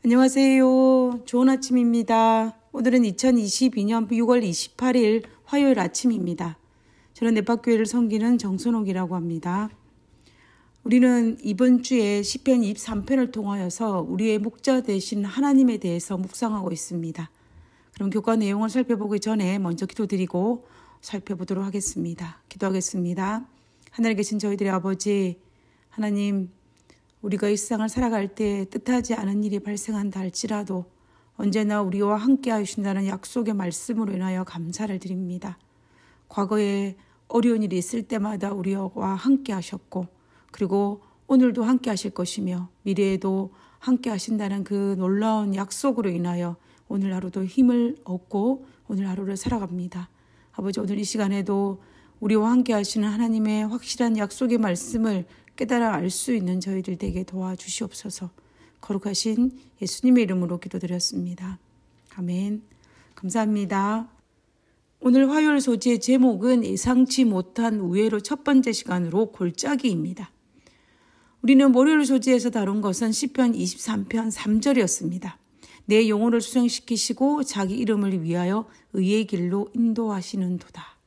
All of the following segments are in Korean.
안녕하세요. 좋은 아침입니다. 오늘은 2022년 6월 28일 화요일 아침입니다. 저는 넷박교회를 섬기는 정선옥이라고 합니다. 우리는 이번 주에 시편 23편을 통하여서 우리의 목자 되신 하나님에 대해서 묵상하고 있습니다. 그럼 교과 내용을 살펴보기 전에 먼저 기도드리고 살펴보도록 하겠습니다. 기도하겠습니다. 하늘에 계신 저희들의 아버지 하나님, 우리가 이 세상을 살아갈 때 뜻하지 않은 일이 발생한다 할지라도 언제나 우리와 함께 하신다는 약속의 말씀으로 인하여 감사를 드립니다. 과거에 어려운 일이 있을 때마다 우리와 함께 하셨고 그리고 오늘도 함께 하실 것이며 미래에도 함께 하신다는 그 놀라운 약속으로 인하여 오늘 하루도 힘을 얻고 오늘 하루를 살아갑니다. 아버지, 오늘 이 시간에도 우리와 함께 하시는 하나님의 확실한 약속의 말씀을 깨달아 알 수 있는 저희들 되게 도와주시옵소서. 거룩하신 예수님의 이름으로 기도드렸습니다. 아멘. 감사합니다. 오늘 화요일 소지의 제목은 예상치 못한 우회로 첫 번째 시간으로 골짜기입니다. 우리는 월요일 소지에서 다룬 것은 시편 23편 3절이었습니다. 내 영혼을 수생시키시고 자기 이름을 위하여 의의 길로 인도하시는 도다.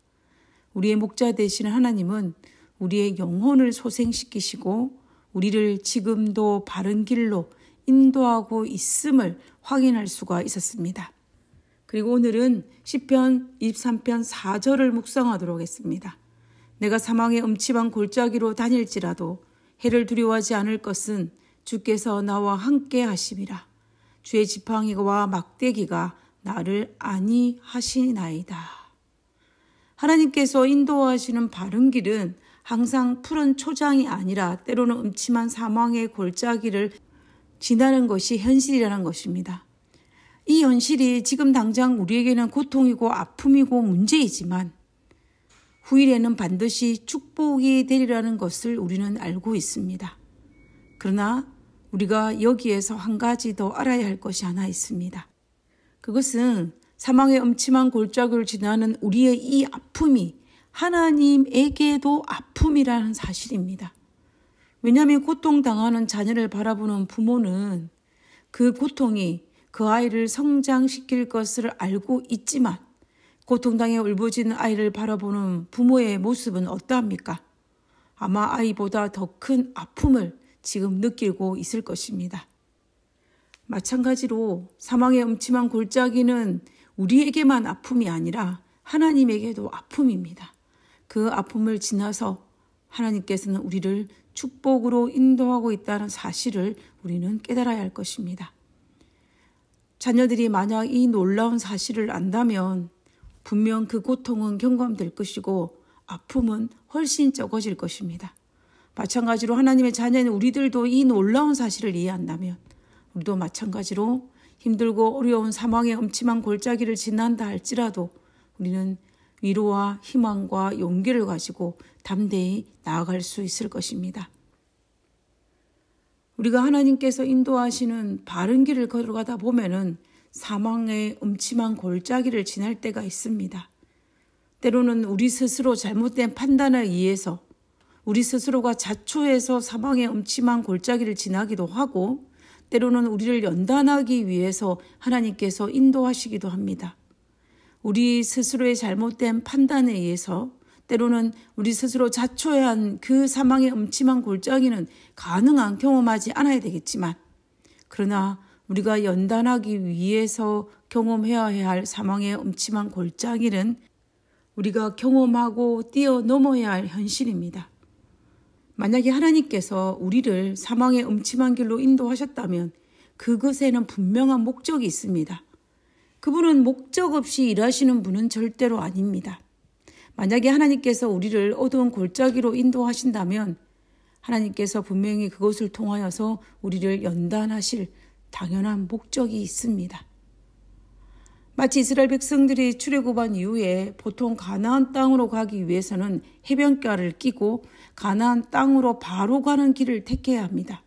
우리의 목자 되시는 하나님은 우리의 영혼을 소생시키시고 우리를 지금도 바른 길로 인도하고 있음을 확인할 수가 있었습니다. 그리고 오늘은 시편 23편 4절을 묵상하도록 하겠습니다. 내가 사망의 음침한 골짜기로 다닐지라도 해를 두려워하지 않을 것은 주께서 나와 함께 하심이라. 주의 지팡이와 막대기가 나를 안위하시나이다. 하나님께서 인도하시는 바른 길은 항상 푸른 초장이 아니라 때로는 음침한 사망의 골짜기를 지나는 것이 현실이라는 것입니다. 이 현실이 지금 당장 우리에게는 고통이고 아픔이고 문제이지만 후일에는 반드시 축복이 되리라는 것을 우리는 알고 있습니다. 그러나 우리가 여기에서 한 가지 더 알아야 할 것이 하나 있습니다. 그것은 사망의 음침한 골짜기를 지나는 우리의 이 아픔이 하나님에게도 아픔이라는 사실입니다. 왜냐하면 고통당하는 자녀를 바라보는 부모는 그 고통이 그 아이를 성장시킬 것을 알고 있지만 고통당해 울부짖는 아이를 바라보는 부모의 모습은 어떠합니까? 아마 아이보다 더 큰 아픔을 지금 느끼고 있을 것입니다. 마찬가지로 사망의 음침한 골짜기는 우리에게만 아픔이 아니라 하나님에게도 아픔입니다. 그 아픔을 지나서 하나님께서는 우리를 축복으로 인도하고 있다는 사실을 우리는 깨달아야 할 것입니다. 자녀들이 만약 이 놀라운 사실을 안다면 분명 그 고통은 경감될 것이고 아픔은 훨씬 적어질 것입니다. 마찬가지로 하나님의 자녀인 우리들도 이 놀라운 사실을 이해한다면 우리도 마찬가지로 힘들고 어려운 사망의 음침한 골짜기를 지난다 할지라도 우리는 위로와 희망과 용기를 가지고 담대히 나아갈 수 있을 것입니다. 우리가 하나님께서 인도하시는 바른 길을 걸어가다 보면은 사망의 음침한 골짜기를 지날 때가 있습니다. 때로는 우리 스스로 잘못된 판단에 의해서 우리 스스로가 자초해서 사망의 음침한 골짜기를 지나기도 하고 때로는 우리를 연단하기 위해서 하나님께서 인도하시기도 합니다. 우리 스스로의 잘못된 판단에 의해서 때로는 우리 스스로 자초한 그 사망의 음침한 골짜기는 가능한 경험하지 않아야 되겠지만 그러나 우리가 연단하기 위해서 경험해야 할 사망의 음침한 골짜기는 우리가 경험하고 뛰어넘어야 할 현실입니다. 만약에 하나님께서 우리를 사망의 음침한 길로 인도하셨다면 그것에는 분명한 목적이 있습니다. 그분은 목적 없이 일하시는 분은 절대로 아닙니다. 만약에 하나님께서 우리를 어두운 골짜기로 인도하신다면 하나님께서 분명히 그것을 통하여서 우리를 연단하실 당연한 목적이 있습니다. 마치 이스라엘 백성들이 출애굽한 이후에 보통 가나안 땅으로 가기 위해서는 해변가를 끼고 가나안 땅으로 바로 가는 길을 택해야 합니다.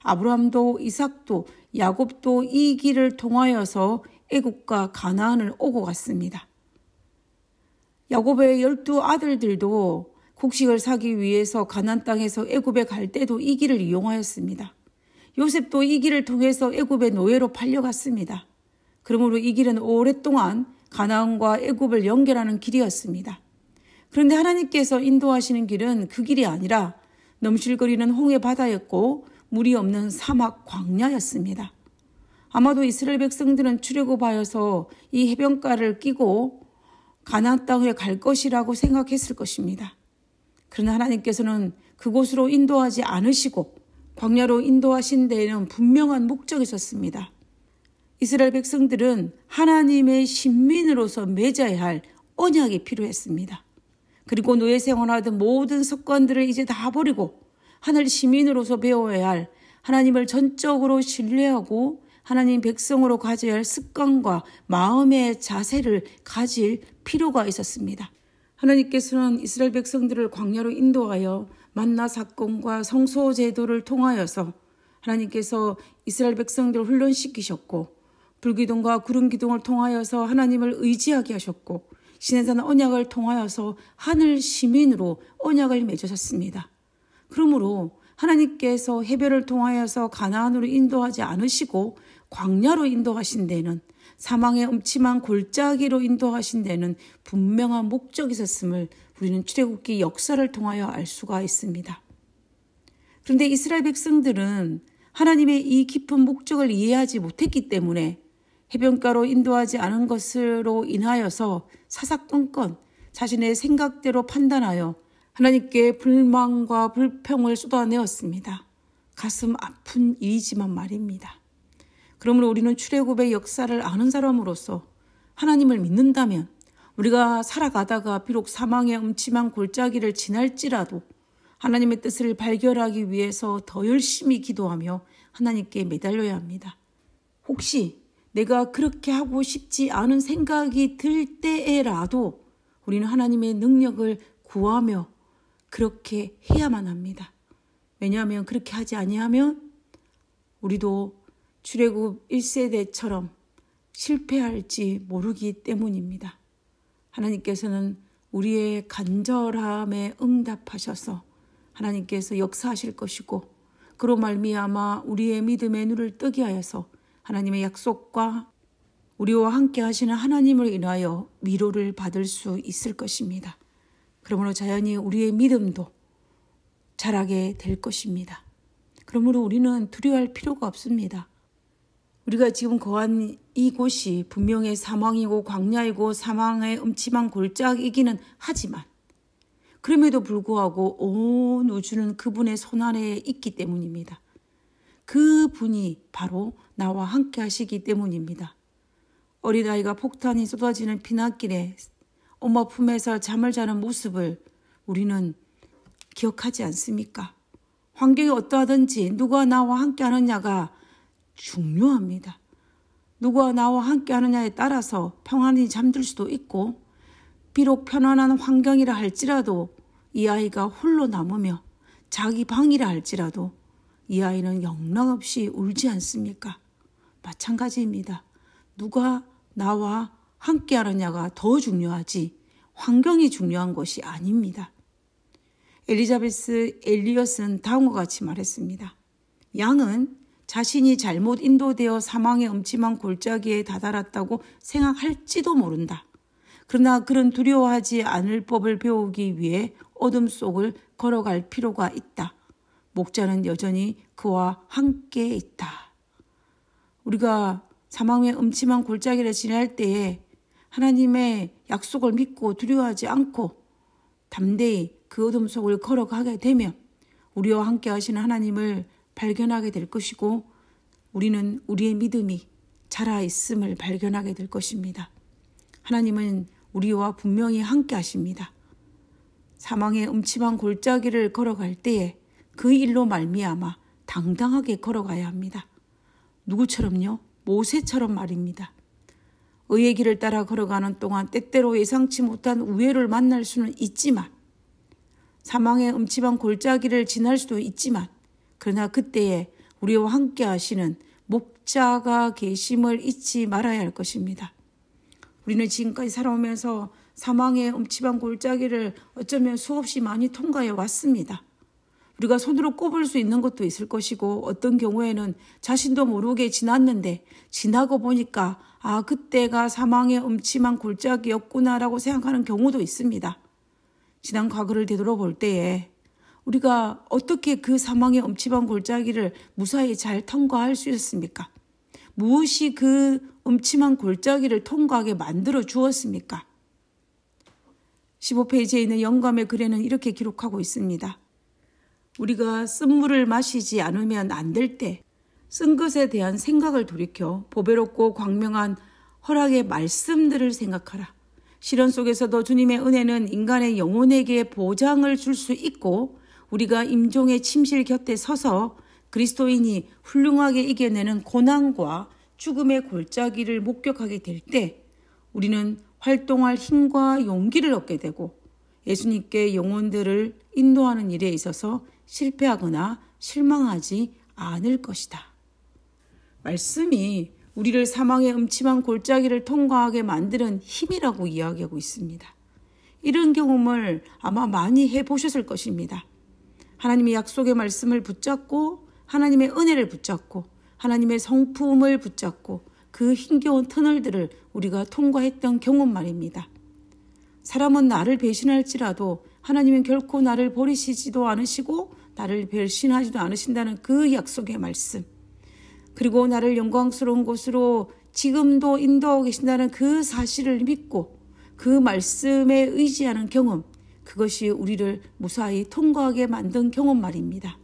아브라함도 이삭도 야곱도 이 길을 통하여서 애굽과 가나안을 오고 갔습니다. 야곱의 12 아들들도 곡식을 사기 위해서 가나안 땅에서 애굽에 갈 때도 이 길을 이용하였습니다. 요셉도 이 길을 통해서 애굽의 노예로 팔려갔습니다. 그러므로 이 길은 오랫동안 가나안과 애굽을 연결하는 길이었습니다. 그런데 하나님께서 인도하시는 길은 그 길이 아니라 넘실거리는 홍해 바다였고 물이 없는 사막 광야였습니다. 아마도 이스라엘 백성들은 출애굽하여서 이 해변가를 끼고 가나안 땅에 갈 것이라고 생각했을 것입니다. 그러나 하나님께서는 그곳으로 인도하지 않으시고 광야로 인도하신 데에는 분명한 목적이 있었습니다. 이스라엘 백성들은 하나님의 신민으로서 맺어야 할 언약이 필요했습니다. 그리고 노예 생활하던 모든 습관들을 이제 다 버리고 하늘 시민으로서 배워야 할 하나님을 전적으로 신뢰하고 하나님 백성으로 가져야 할 습관과 마음의 자세를 가질 필요가 있었습니다. 하나님께서는 이스라엘 백성들을 광야로 인도하여 만나 사건과 성소 제도를 통하여서 하나님께서 이스라엘 백성들을 훈련시키셨고 불기둥과 구름기둥을 통하여서 하나님을 의지하게 하셨고 시내산 언약을 통하여서 하늘 시민으로 언약을 맺으셨습니다. 그러므로 하나님께서 해변을 통하여서 가나안으로 인도하지 않으시고 광야로 인도하신 데는 사망의 음침한 골짜기로 인도하신 데는 분명한 목적이 있었음을 우리는 출애굽기 역사를 통하여 알 수가 있습니다. 그런데 이스라엘 백성들은 하나님의 이 깊은 목적을 이해하지 못했기 때문에 해변가로 인도하지 않은 것으로 인하여서 사사건건 자신의 생각대로 판단하여 하나님께 불만과 불평을 쏟아내었습니다. 가슴 아픈 일이지만 말입니다. 그러므로 우리는 출애굽의 역사를 아는 사람으로서 하나님을 믿는다면 우리가 살아가다가 비록 사망의 음침한 골짜기를 지날지라도 하나님의 뜻을 발견하기 위해서 더 열심히 기도하며 하나님께 매달려야 합니다. 혹시 내가 그렇게 하고 싶지 않은 생각이 들 때에라도 우리는 하나님의 능력을 구하며 그렇게 해야만 합니다. 왜냐하면 그렇게 하지 아니하면 우리도 출애굽 1세대처럼 실패할지 모르기 때문입니다. 하나님께서는 우리의 간절함에 응답하셔서 하나님께서 역사하실 것이고 그로 말미암아 우리의 믿음의 눈을 뜨게 하여서 하나님의 약속과 우리와 함께 하시는 하나님을 인하여 위로를 받을 수 있을 것입니다. 그러므로 자연히 우리의 믿음도 자라게 될 것입니다. 그러므로 우리는 두려워할 필요가 없습니다. 우리가 지금 거한 이곳이 분명히 사망이고 광야이고 사망의 음침한 골짜기이기는 하지만 그럼에도 불구하고 온 우주는 그분의 손안에 있기 때문입니다. 그분이 바로 나와 함께 하시기 때문입니다. 어린아이가 폭탄이 쏟아지는 피난길에 엄마 품에서 잠을 자는 모습을 우리는 기억하지 않습니까? 환경이 어떠하든지 누가 나와 함께 하느냐가 중요합니다. 누가 나와 함께 하느냐에 따라서 평안히 잠들 수도 있고 비록 편안한 환경이라 할지라도 이 아이가 홀로 남으며 자기 방이라 할지라도 이 아이는 영락없이 울지 않습니까? 마찬가지입니다. 누가 나와 함께 하느냐가 더 중요하지 환경이 중요한 것이 아닙니다. 엘리자베스 엘리엇은 다음과 같이 말했습니다. 양은 자신이 잘못 인도되어 사망의 음침한 골짜기에 다다랐다고 생각할지도 모른다. 그러나 그런 두려워하지 않을 법을 배우기 위해 어둠 속을 걸어갈 필요가 있다. 목자는 여전히 그와 함께 있다. 우리가 사망의 음침한 골짜기를 지날 때에 하나님의 약속을 믿고 두려워하지 않고 담대히 그 어둠 속을 걸어가게 되면 우리와 함께 하시는 하나님을 발견하게 될 것이고 우리는 우리의 믿음이 자라있음을 발견하게 될 것입니다. 하나님은 우리와 분명히 함께 하십니다. 사망의 음침한 골짜기를 걸어갈 때에 그 일로 말미암아 당당하게 걸어가야 합니다. 누구처럼요? 모세처럼 말입니다. 의의 길을 따라 걸어가는 동안 때때로 예상치 못한 우회를 만날 수는 있지만 사망의 음침한 골짜기를 지날 수도 있지만 그러나 그때에 우리와 함께 하시는 목자가 계심을 잊지 말아야 할 것입니다. 우리는 지금까지 살아오면서 사망의 음침한 골짜기를 어쩌면 수없이 많이 통과해 왔습니다. 우리가 손으로 꼽을 수 있는 것도 있을 것이고 어떤 경우에는 자신도 모르게 지났는데 지나고 보니까 그때가 사망의 음침한 골짜기였구나라고 생각하는 경우도 있습니다. 지난 과거를 되돌아볼 때에 우리가 어떻게 그 사망의 음침한 골짜기를 무사히 잘 통과할 수 있었습니까? 무엇이 그 음침한 골짜기를 통과하게 만들어 주었습니까? 15페이지에 있는 영감의 글에는 이렇게 기록하고 있습니다. 우리가 쓴물을 마시지 않으면 안 될 때 쓴 것에 대한 생각을 돌이켜 보배롭고 광명한 허락의 말씀들을 생각하라. 시련 속에서도 주님의 은혜는 인간의 영혼에게 보장을 줄 수 있고 우리가 임종의 침실 곁에 서서 그리스도인이 훌륭하게 이겨내는 고난과 죽음의 골짜기를 목격하게 될 때 우리는 활동할 힘과 용기를 얻게 되고 예수님께 영혼들을 인도하는 일에 있어서 실패하거나 실망하지 않을 것이다. 말씀이 우리를 사망의 음침한 골짜기를 통과하게 만드는 힘이라고 이야기하고 있습니다. 이런 경험을 아마 많이 해보셨을 것입니다. 하나님의 약속의 말씀을 붙잡고 하나님의 은혜를 붙잡고 하나님의 성품을 붙잡고 그 힘겨운 터널들을 우리가 통과했던 경험 말입니다. 사람은 나를 배신할지라도 하나님은 결코 나를 버리시지도 않으시고 나를 배신하지도 않으신다는 그 약속의 말씀, 그리고 나를 영광스러운 곳으로 지금도 인도하고 계신다는 그 사실을 믿고 그 말씀에 의지하는 경험, 그것이 우리를 무사히 통과하게 만든 경험 말입니다.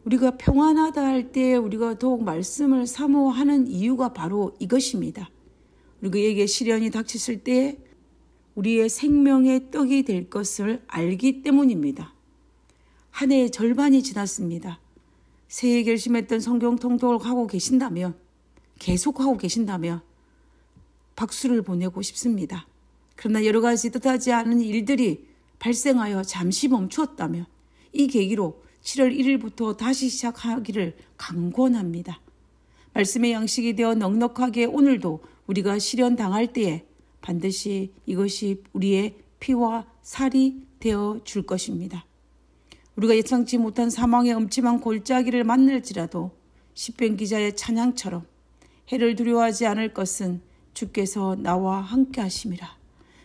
우리가 평안하다 할 때 우리가 더욱 말씀을 사모하는 이유가 바로 이것입니다. 우리에게 시련이 닥쳤을 때 우리의 생명의 떡이 될 것을 알기 때문입니다. 한 해의 절반이 지났습니다. 새해 결심했던 성경 통독을 하고 계신다면, 계속하고 계신다면 박수를 보내고 싶습니다. 그러나 여러 가지 뜻하지 않은 일들이 발생하여 잠시 멈추었다면 이 계기로 7월 1일부터 다시 시작하기를 강권합니다. 말씀의 양식이 되어 넉넉하게 오늘도 우리가 시련 당할 때에 반드시 이것이 우리의 피와 살이 되어 줄 것입니다. 우리가 예상치 못한 사망의 음침한 골짜기를 만날지라도 시편 기자의 찬양처럼 해를 두려워하지 않을 것은 주께서 나와 함께 하심이라.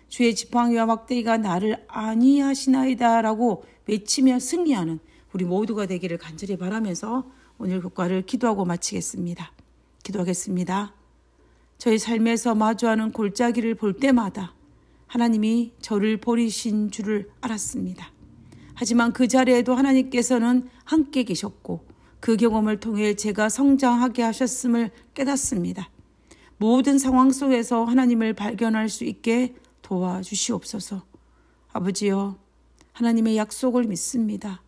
주의 지팡이와 막대기가 나를 안위하시나이다 라고 외치며 승리하는 우리 모두가 되기를 간절히 바라면서 오늘 교과를 기도하고 마치겠습니다. 기도하겠습니다. 저희 삶에서 마주하는 골짜기를 볼 때마다 하나님이 저를 버리신 줄을 알았습니다. 하지만 그 자리에도 하나님께서는 함께 계셨고 그 경험을 통해 제가 성장하게 하셨음을 깨닫습니다. 모든 상황 속에서 하나님을 발견할 수 있게 도와주시옵소서. 아버지여, 하나님의 약속을 믿습니다.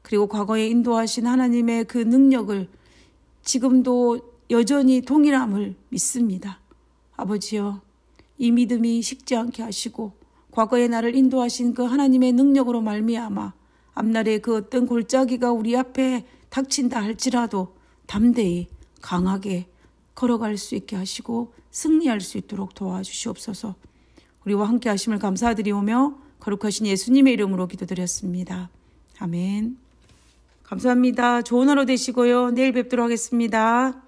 그리고 과거에 인도하신 하나님의 그 능력을 지금도 여전히 동일함을 믿습니다. 아버지여, 이 믿음이 식지 않게 하시고 과거에 나를 인도하신 그 하나님의 능력으로 말미암아 앞날에 그 어떤 골짜기가 우리 앞에 닥친다 할지라도 담대히 강하게 걸어갈 수 있게 하시고 승리할 수 있도록 도와주시옵소서. 우리와 함께 하심을 감사드리오며 거룩하신 예수님의 이름으로 기도드렸습니다. 아멘. 감사합니다. 좋은 하루 되시고요. 내일 뵙도록 하겠습니다.